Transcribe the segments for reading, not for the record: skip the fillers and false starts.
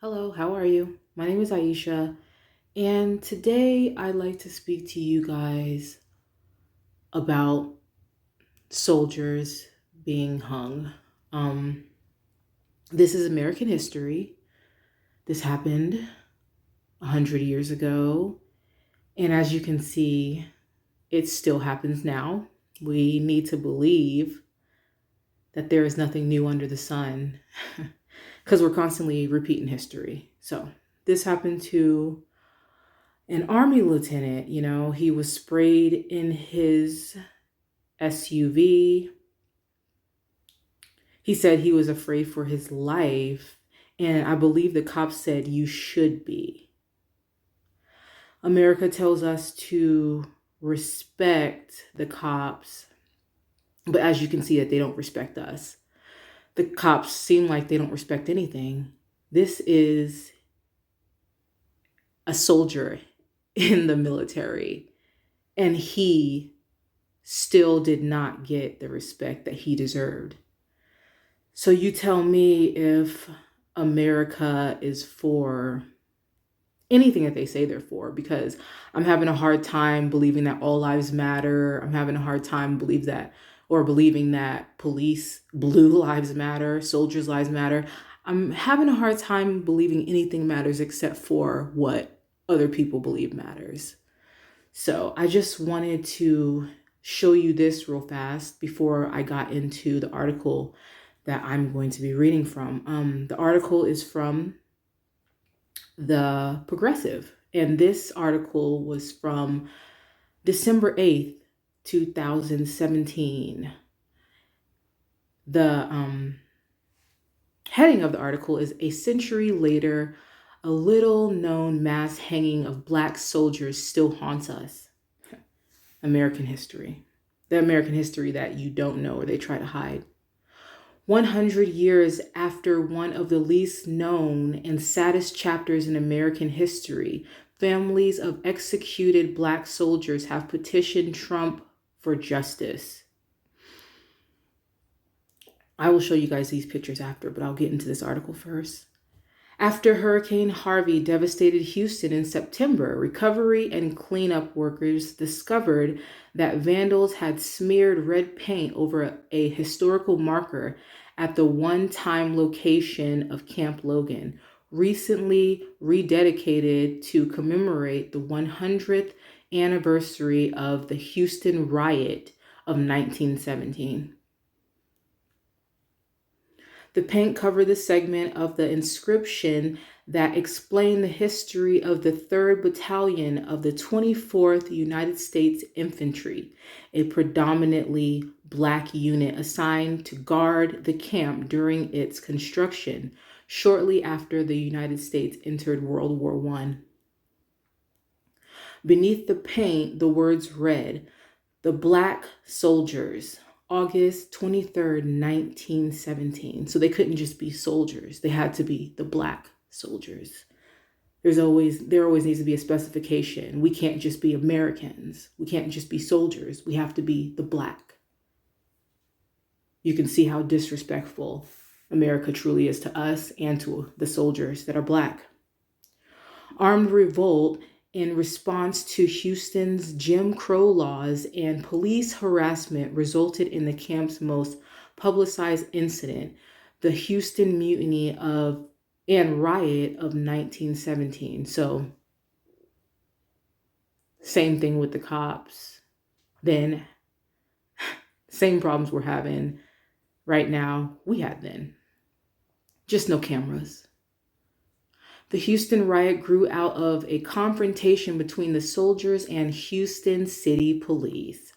Hello, how are you? My name is Aisha, and today I'd like to speak to you guys about soldiers being hung. Um, this is American history. This happened 100 years ago, and as you can see, it still happens now. We need to believe that there is nothing new under the sun because we're constantly repeating history. So, this happened to an army lieutenant. He was sprayed in his SUV. He said he was afraid for his life, and I believe the cops said, "You should be." America tells us to respect the cops, but as you can see, that they don't respect us. The cops seem like they don't respect anything. This is a soldier in the military, and he still did not get the respect that he deserved. So you tell me if America is for anything that they say they're for, because I'm having a hard time believing that all lives matter. I'm having a hard time believing that police blue lives matter, soldiers' lives matter. I'm having a hard time believing anything matters except for what other people believe matters. So I just wanted to show you this real fast before I got into the article that I'm going to be reading from. The article is from The Progressive, and this article was from December 8th, 2017. The heading of the article is "A Century Later, a Little Known Mass Hanging of Black Soldiers Still Haunts Us." American history. The American history that you don't know or they try to hide. 100 years after one of the least known and saddest chapters in American history, families of executed Black soldiers have petitioned Trump for justice. I will show you guys these pictures after, but I'll get into this article first. After Hurricane Harvey devastated Houston in September, recovery and cleanup workers discovered that vandals had smeared red paint over a historical marker at the one-time location of Camp Logan, recently rededicated to commemorate the 100th anniversary of the Houston Riot of 1917. The paint covered the segment of the inscription that explained the history of the 3rd Battalion of the 24th United States Infantry, a predominantly Black unit assigned to guard the camp during its construction, shortly after the United States entered World War I. Beneath the paint, the words read, "The Black Soldiers, August 23rd, 1917. So they couldn't just be soldiers. They had to be the Black soldiers. There always needs to be a specification. We can't just be Americans. We can't just be soldiers. We have to be the Black. You can see how disrespectful America truly is to us and to the soldiers that are Black. Armed revolt in response to Houston's Jim Crow laws and police harassment resulted in the camp's most publicized incident, the Houston Mutiny and Riot of 1917. So, same thing with the cops. Then, same problems we're having right now, we had then. Just no cameras. The Houston riot grew out of a confrontation between the soldiers and Houston City Police,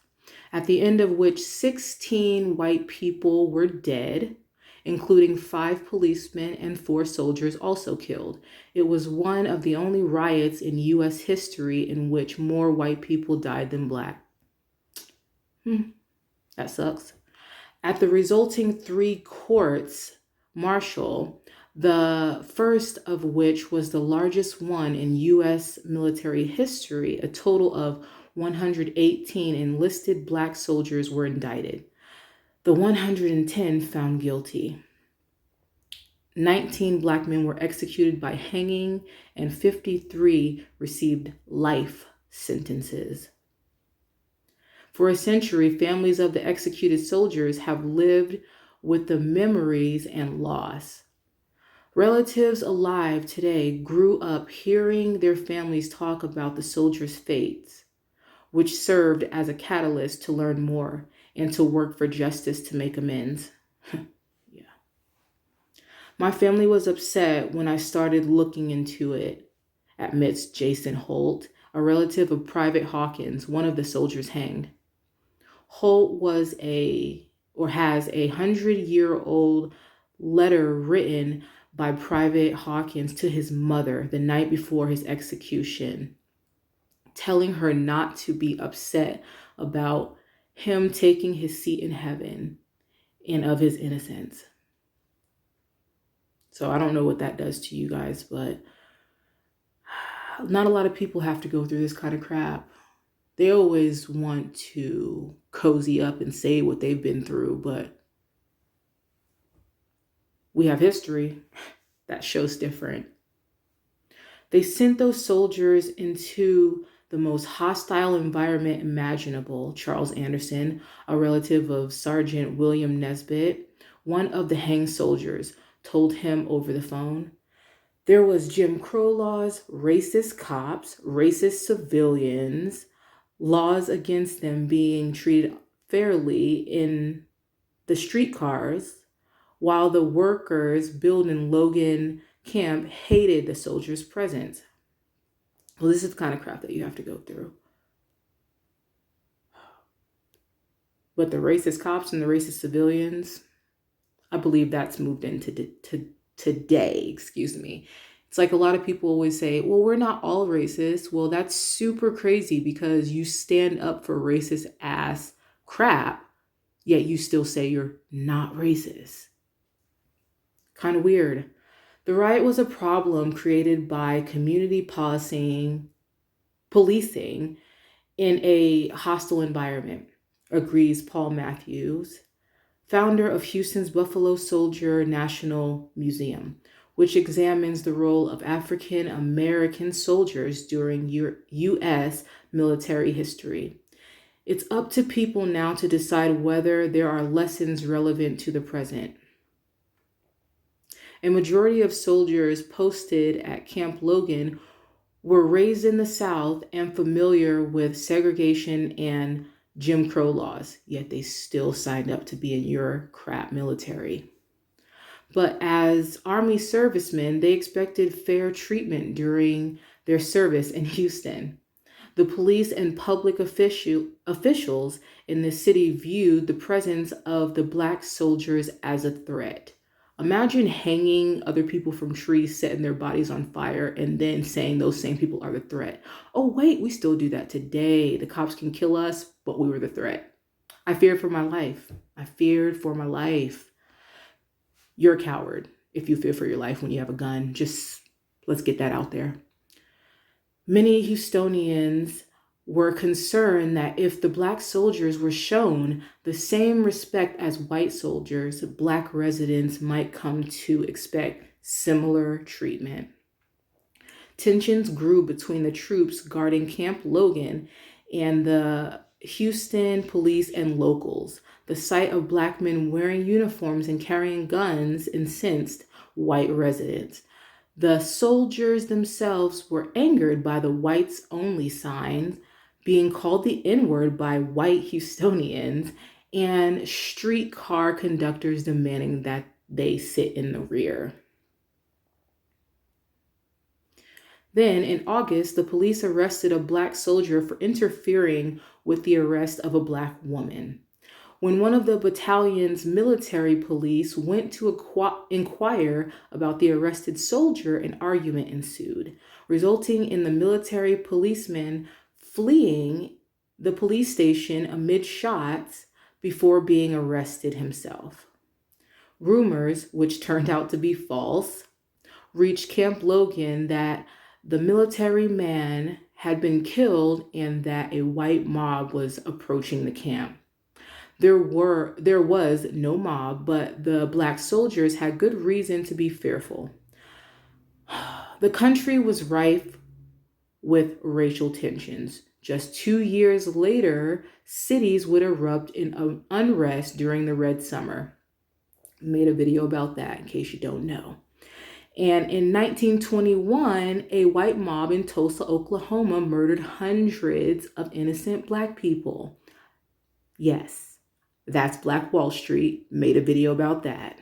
at the end of which 16 white people were dead, including 5 policemen and 4 soldiers also killed. It was one of the only riots in U.S. history in which more white people died than Black. That sucks. At the resulting 3 courts martial, the first of which was the largest one in U.S. military history, a total of 118 enlisted Black soldiers were indicted. The 110 found guilty. 19 Black men were executed by hanging, and 53 received life sentences. For a century, families of the executed soldiers have lived with the memories and loss. Relatives alive today grew up hearing their families talk about the soldiers' fates, which served as a catalyst to learn more and to work for justice to make amends. Yeah. My family was upset when I started looking into it, admits Jason Holt, a relative of Private Hawkins, one of the soldiers hanged. Holt has a 100-year-old letter written by Private Hawkins to his mother the night before his execution, telling her not to be upset about him taking his seat in heaven and of his innocence. So I don't know what that does to you guys, but not a lot of people have to go through this kind of crap. They always want to cozy up and say what they've been through, but we have history that shows different. They sent those soldiers into the most hostile environment imaginable. Charles Anderson, a relative of Sergeant William Nesbitt, one of the hanged soldiers, told him over the phone. There was Jim Crow laws, racist cops, racist civilians, laws against them being treated fairly in the streetcars, while the workers building Logan Camp hated the soldiers' presence. Well, this is the kind of crap that you have to go through. But the racist cops and the racist civilians, I believe that's moved into today, excuse me. It's like a lot of people always say, well, we're not all racist. Well, that's super crazy because you stand up for racist ass crap, yet you still say you're not racist. Kind of weird. The riot was a problem created by community policing in a hostile environment, agrees Paul Matthews, founder of Houston's Buffalo Soldier National Museum, which examines the role of African American soldiers during U.S. military history. It's up to people now to decide whether there are lessons relevant to the present. A majority of soldiers posted at Camp Logan were raised in the South and familiar with segregation and Jim Crow laws, yet they still signed up to be in your crap military. But as Army servicemen, they expected fair treatment during their service in Houston. The police and public officials in the city viewed the presence of the Black soldiers as a threat. Imagine hanging other people from trees, setting their bodies on fire, and then saying those same people are the threat. Oh, wait, we still do that today. The cops can kill us, but we were the threat. I feared for my life. You're a coward if you fear for your life when you have a gun. Just let's get that out there. Many Houstonians were concerned that if the Black soldiers were shown the same respect as white soldiers, Black residents might come to expect similar treatment. Tensions grew between the troops guarding Camp Logan and the Houston police and locals. The sight of Black men wearing uniforms and carrying guns incensed white residents. The soldiers themselves were angered by the whites only signs, being called the N-word by white Houstonians, and streetcar conductors demanding that they sit in the rear. Then, in August, the police arrested a Black soldier for interfering with the arrest of a Black woman. When one of the battalion's military police went to inquire about the arrested soldier, an argument ensued, resulting in the military policeman fleeing the police station amid shots before being arrested himself. Rumors, which turned out to be false, reached Camp Logan that the military man had been killed and that a white mob was approaching the camp. There was no mob, but the black soldiers had good reason to be fearful. The country was rife with racial tensions. Just 2 years later, cities would erupt in unrest during the Red Summer. Made a video about that in case you don't know. And in 1921, a white mob in Tulsa, Oklahoma murdered hundreds of innocent black people. Yes, that's Black Wall Street. Made a video about that.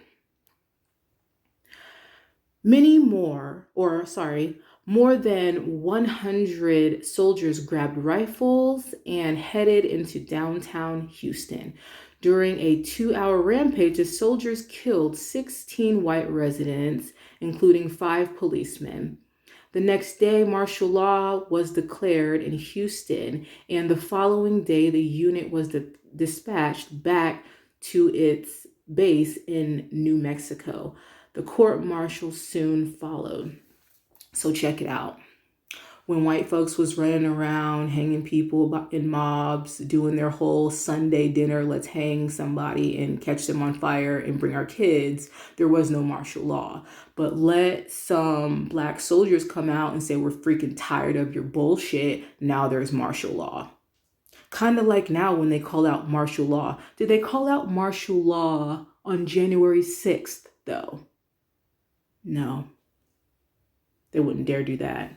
More than 100 soldiers grabbed rifles and headed into downtown Houston. During a 2-hour rampage, the soldiers killed 16 white residents, including 5 policemen. The next day, martial law was declared in Houston, and the following day, the unit was dispatched back to its base in New Mexico. The court-martial soon followed. So check it out. When white folks was running around, hanging people in mobs, doing their whole Sunday dinner, let's hang somebody and catch them on fire and bring our kids, there was no martial law. But let some black soldiers come out and say, we're freaking tired of your bullshit. Now there's martial law. Kind of like now when they call out martial law. Did they call out martial law on January 6th, though? No. They wouldn't dare do that.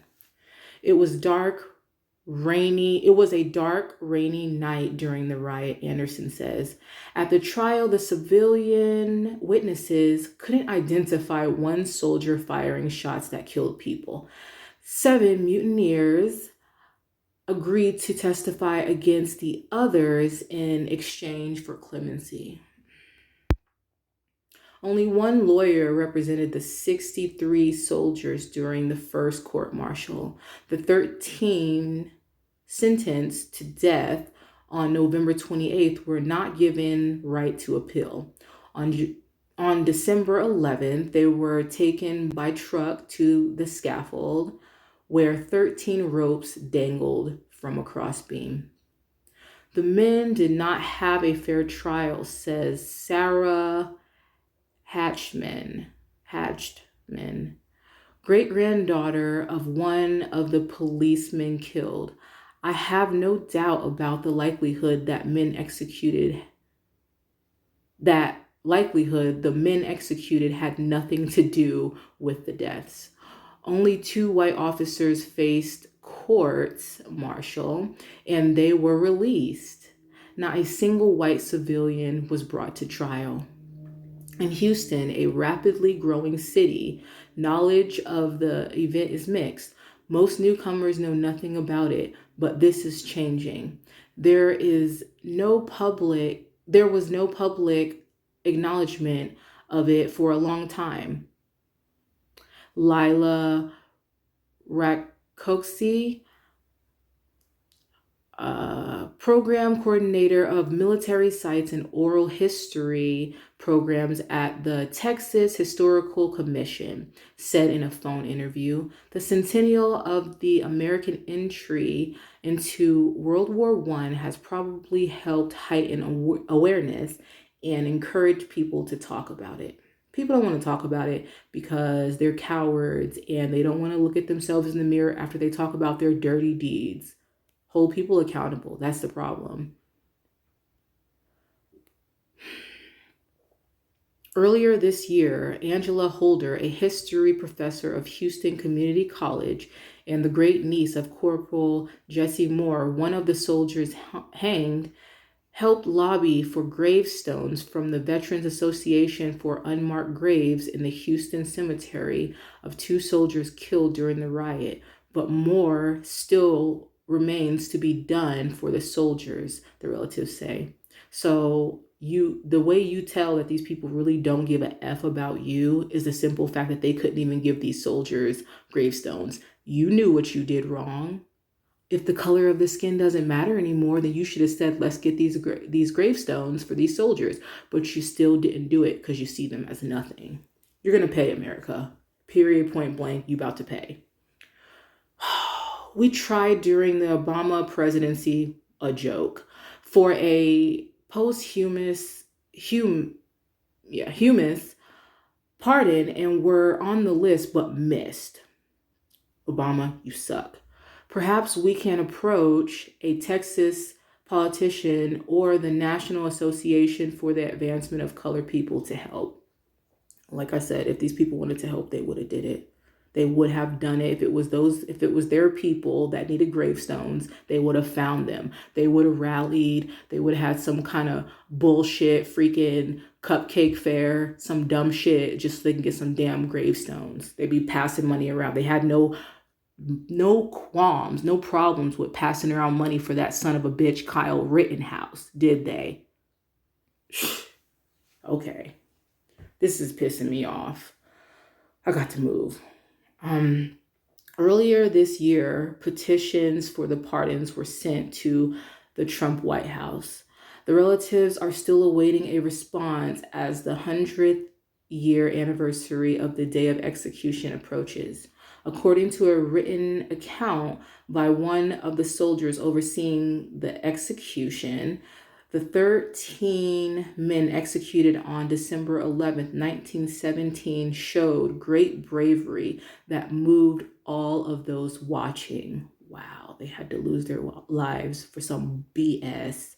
It was a dark, rainy night during the riot, Anderson says. At the trial, the civilian witnesses couldn't identify one soldier firing shots that killed people. 7 mutineers agreed to testify against the others in exchange for clemency. Only one lawyer represented the 63 soldiers during the first court-martial. The 13 sentenced to death on November 28th were not given right to appeal. On December 11th, they were taken by truck to the scaffold, where 13 ropes dangled from a crossbeam. The men did not have a fair trial, says Sarah Hatchman, great-granddaughter of one of the policemen killed. I have no doubt about the likelihood the men executed had nothing to do with the deaths. Only 2 white officers faced courts-martial, and they were released. Not a single white civilian was brought to trial. In Houston, a rapidly growing city, knowledge of the event is mixed. Most newcomers know nothing about it, but this is changing. There was no public acknowledgement of it for a long time. Lila Rakoczy, program coordinator of military sites and oral history programs at the Texas Historical Commission, said in a phone interview, the centennial of the American entry into World War I has probably helped heighten awareness and encourage people to talk about it. People don't want to talk about it because they're cowards and they don't want to look at themselves in the mirror after they talk about their dirty deeds. Hold people accountable. That's the problem. Earlier this year, Angela Holder, a history professor of Houston Community College and the great niece of Corporal Jesse Moore, one of the soldiers hanged, helped lobby for gravestones from the Veterans Association for unmarked graves in the Houston cemetery of 2 soldiers killed during the riot, but more still remains to be done for the soldiers, the relatives say. So the way you tell that these people really don't give a F about you is the simple fact that they couldn't even give these soldiers gravestones. You knew what you did wrong. If the color of the skin doesn't matter anymore, then you should have said, let's get these gravestones for these soldiers. But you still didn't do it because you see them as nothing. You're going to pay, America. Period, point blank, you about to pay. We tried during the Obama presidency, a joke, for a posthumous humus pardon and were on the list but missed. Obama, you suck. Perhaps we can approach a Texas politician or the National Association for the Advancement of Colored People to help. Like I said, if these people wanted to help, they would have did it. They would have done it. If it was their people that needed gravestones, they would have found them. They would have rallied. They would have had some kind of bullshit freaking cupcake fair, some dumb shit, just so they can get some damn gravestones. They'd be passing money around. They had no qualms, no problems with passing around money for that son of a bitch, Kyle Rittenhouse, did they? Okay. This is pissing me off. I got to move. Earlier this year, petitions for the pardons were sent to the Trump White House. The relatives are still awaiting a response as the 100th year anniversary of the day of execution approaches. According to a written account by one of the soldiers overseeing the execution, the 13 men executed on December 11th, 1917 showed great bravery that moved all of those watching. Wow, they had to lose their lives for some BS.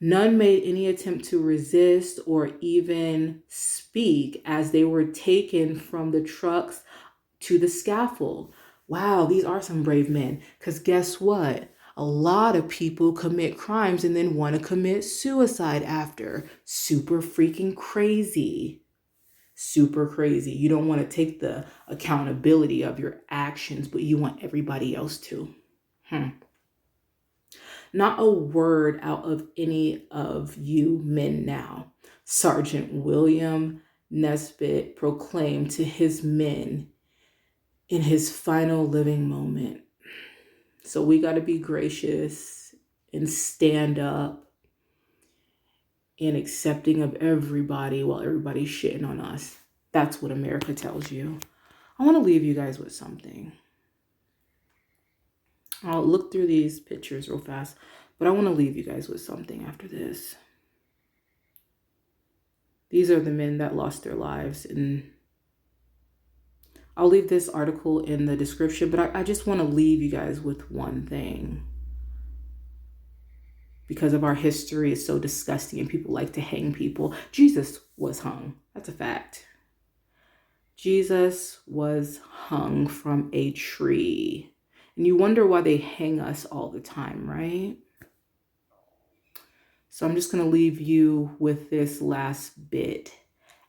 None made any attempt to resist or even speak as they were taken from the trucks to the scaffold. Wow, these are some brave men. Because guess what? A lot of people commit crimes and then want to commit suicide after. Super freaking crazy. Super crazy. You don't want to take the accountability of your actions, but you want everybody else to. Not a word out of any of you men now. Sergeant William Nesbitt proclaimed to his men in his final living moment. So we got to be gracious and stand up and accepting of everybody while everybody's shitting on us. That's what America tells you. I want to leave you guys with something. I'll look through these pictures real fast, but I want to leave you guys with something after this. These are the men that lost their lives, and I'll leave this article in the description, but I just want to leave you guys with one thing. Because of our history is so disgusting and people like to hang people. Jesus was hung. That's a fact. Jesus was hung from a tree. And you wonder why they hang us all the time, right? So I'm just going to leave you with this last bit.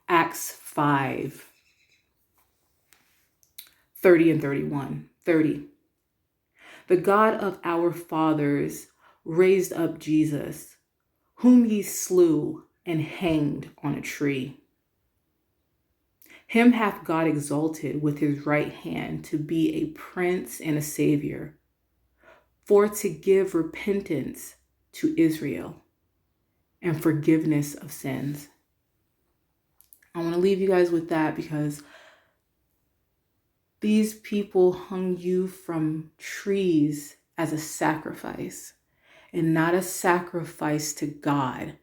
Acts 5. 30 and 31. 30. The God of our fathers raised up Jesus, whom ye slew and hanged on a tree. Him hath God exalted with his right hand to be a prince and a savior, for to give repentance to Israel and forgiveness of sins. I want to leave you guys with that because these people hung you from trees as a sacrifice and not a sacrifice to God,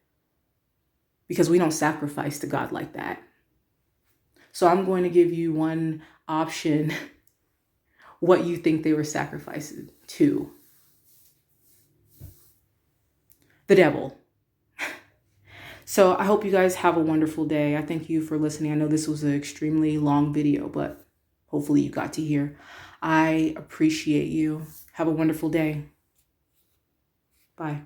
because we don't sacrifice to God like that. So I'm going to give you one option, what you think they were sacrificing to. The devil. So I hope you guys have a wonderful day. I thank you for listening. I know this was an extremely long video, but hopefully you got to hear. I appreciate you. Have a wonderful day. Bye.